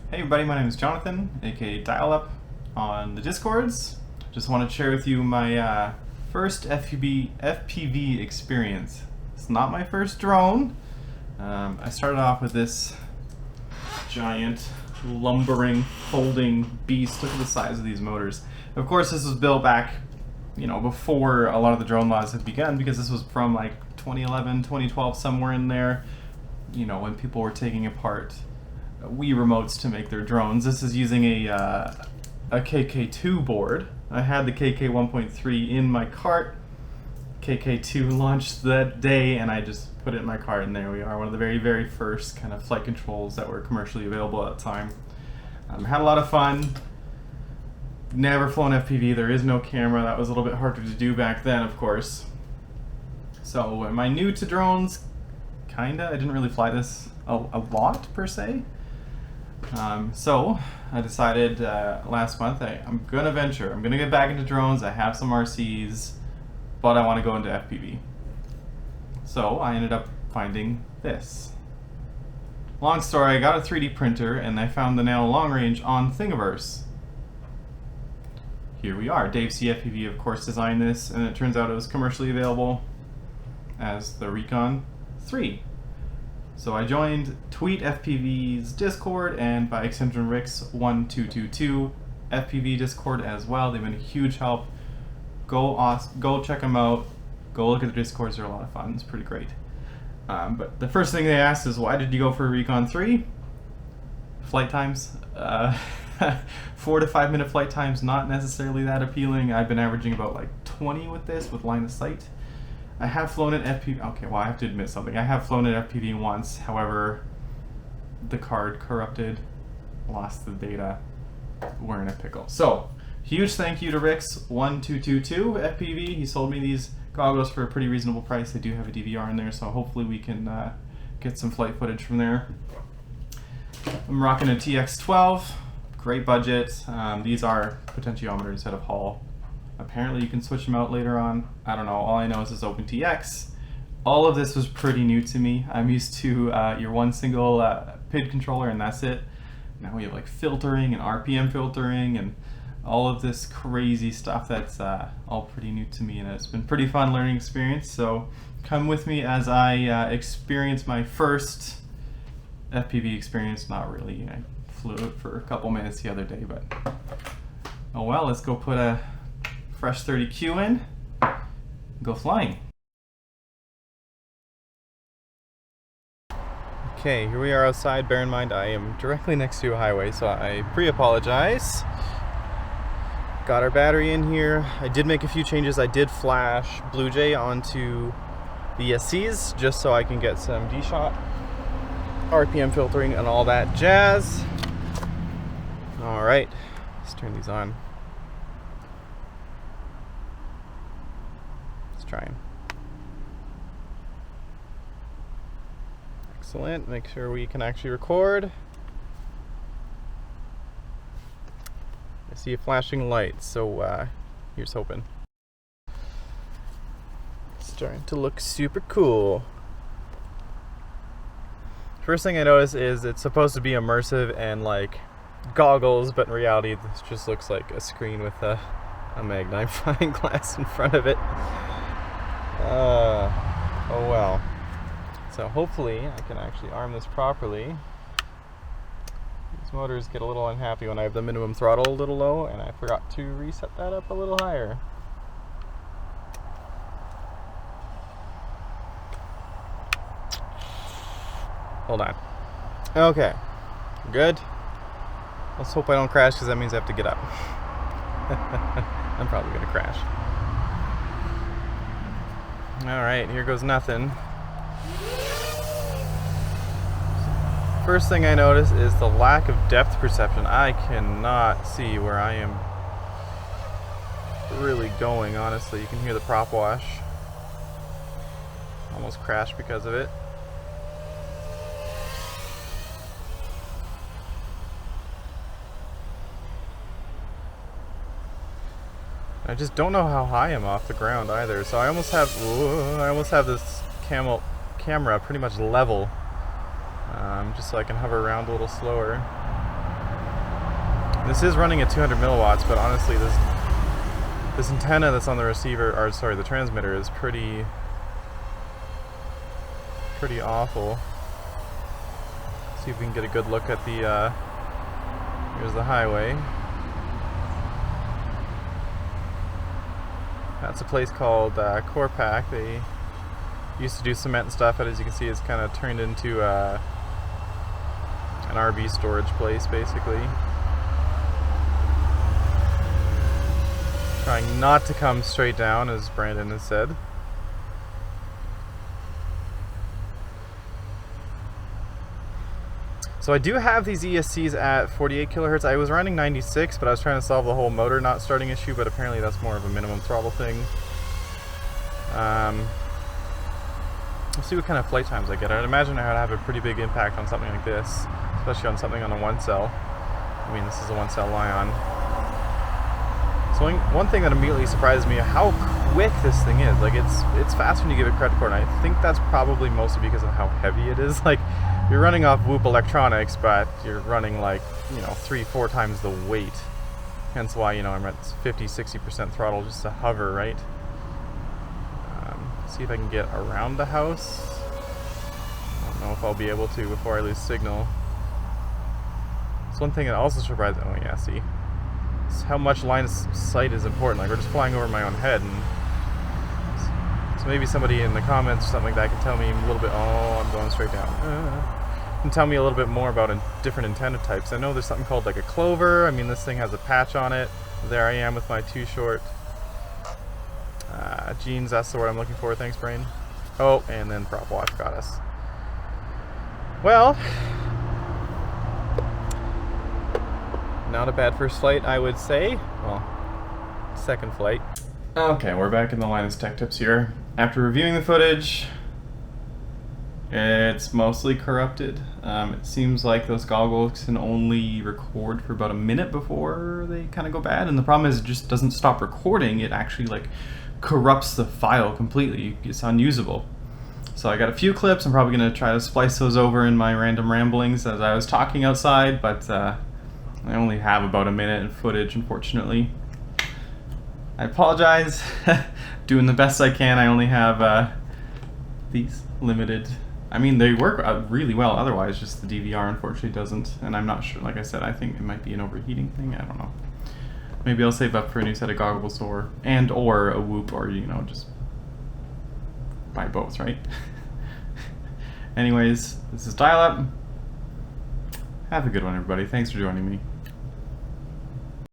Hey everybody, my name is Jonathan, aka Dial Up on the Discords. Just want to share with you my first FPV experience. It's not my first drone. I started off with this giant, lumbering, folding beast. Look at the size of these motors. Of course, this was built back, before a lot of the drone laws had begun, because this was from like 2011, 2012, somewhere in there. When people were taking apart Wii remotes to make their drones. This is using a KK2 board. I had the KK 1.3 in my cart. KK2 launched that day, and I just put it in my cart, and there we are. One of the very, very first kind of flight controls that were commercially available at the time. Had a lot of fun. Never flown FPV. There is no camera. That was a little bit harder to do back then, of course. So am I new to drones? Kinda. I didn't really fly this a lot, per se. So I decided last month I'm gonna venture. I'm gonna get back into drones. I have some RCs, but I want to go into FPV. So I ended up finding this. Long story, I got a 3D printer and I found the Nano Long Range on Thingiverse. Here we are. Dave C. FPV, of course, designed this, and it turns out it was commercially available as the Rekon3. So I joined Tweet FPV's Discord, and by extension Rekon3 FPV Discord as well. They've been a huge help. Go check them out. Go look at the Discords. They're a lot of fun. It's pretty great. But the first thing they asked is, why did you go for Rekon3? Flight times. 4 to 5 minute flight times, not necessarily that appealing. I've been averaging about like 20 with this, with line of sight. I have flown an FPV. Okay, well, I have to admit something. I have flown an FPV once. However, the card corrupted, lost the data. We're in a pickle. So, huge thank you to Rekon3 FPV. He sold me these goggles for a pretty reasonable price. They do have a DVR in there, so hopefully we can get some flight footage from there. I'm rocking a TX12. Great budget. These are potentiometers instead of Hall. Apparently you can switch them out later on. I don't know. All I know is this OpenTX. All of this was pretty new to me. I'm used to your one single PID controller, and that's it. Now we have like filtering and RPM filtering and all of this crazy stuff that's all pretty new to me, and it's been pretty fun learning experience. So come with me as I experience my first FPV experience. Not really. I flew it for a couple minutes the other day, but oh well. Let's go put a fresh 30Q in, go flying. Okay, here we are outside. Bear in mind I am directly next to a highway, so I pre-apologize. Got our battery in here. I did make a few changes. I did flash Blue Jay onto the ESCs just so I can get some D-shot, RPM filtering, and all that jazz. Alright, let's turn these on. Trying. Excellent. Make sure we can actually record. I see a flashing light, so here's hoping. Starting to look super cool. First thing I notice is it's supposed to be immersive and like goggles, but in reality this just looks like a screen with a magnifying glass in front of it. Oh well. So hopefully I can actually arm this properly. These motors get a little unhappy when I have the minimum throttle a little low, and I forgot to reset that up a little higher. Hold on. Okay. Good. Let's hope I don't crash, because that means I have to get up. I'm probably going to crash. Alright, here goes nothing. First thing I notice is the lack of depth perception. I cannot see where I am really going, honestly. You can hear the prop wash. Almost crashed because of it. I just don't know how high I'm off the ground either, so I almost have this camera pretty much level, just so I can hover around a little slower. This is running at 200 milliwatts, but honestly, this antenna that's on the receiver, or sorry, the transmitter is pretty awful. See if we can get a good look at the. Here's the highway. That's a place called Corpac. They used to do cement and stuff, but as you can see, it's kind of turned into an RV storage place, basically. Trying not to come straight down, as Brandon has said. So I do have these ESCs at 48 kilohertz. I was running 96, but I was trying to solve the whole motor not starting issue, but apparently that's more of a minimum throttle thing. We'll see what kind of flight times I get. I'd imagine I would have a pretty big impact on something like this, especially on something on a one cell. I mean, this is a one cell Lion. So one thing that immediately surprised me, how quick this thing is. Like, it's fast when you give it credit for it, and I think that's probably mostly because of how heavy it is. Like, you're running off Whoop electronics, but you're running like, 3-4 times the weight. Hence why, I'm at 50-60% throttle just to hover, right? See if I can get around the house. I don't know if I'll be able to before I lose signal. It's one thing that also surprised. Oh yeah, see, it's how much line of sight is important. Like, we're just flying over my own head, and so maybe somebody in the comments or something like that can tell me a little bit. Oh, I'm going straight down. Can tell me a little bit more about different antenna types. I know there's something called like a clover. I mean, this thing has a patch on it. There I am with my too short. Jeans, that's the word I'm looking for. Thanks, brain. Oh, and then prop watch got us. Well, not a bad first flight, I would say. Well, second flight. Okay, we're back in the Linus Tech Tips here. After reviewing the footage, it's mostly corrupted. It seems like those goggles can only record for about a minute before they kind of go bad, and the problem is it just doesn't stop recording. It actually like corrupts the file completely. It's unusable. So I got a few clips. I'm probably going to try to splice those over in my random ramblings as I was talking outside, but I only have about a minute of footage, unfortunately. I apologize. Doing the best I can. I only have these limited. I mean, they work really well otherwise, just the DVR unfortunately doesn't, and I'm not sure. Like I said, I think it might be an overheating thing. I don't know. Maybe I'll save up for a new set of goggles or a Whoop, or just buy both, right? Anyways, this is Dial Up. Have a good one, everybody. Thanks for joining me.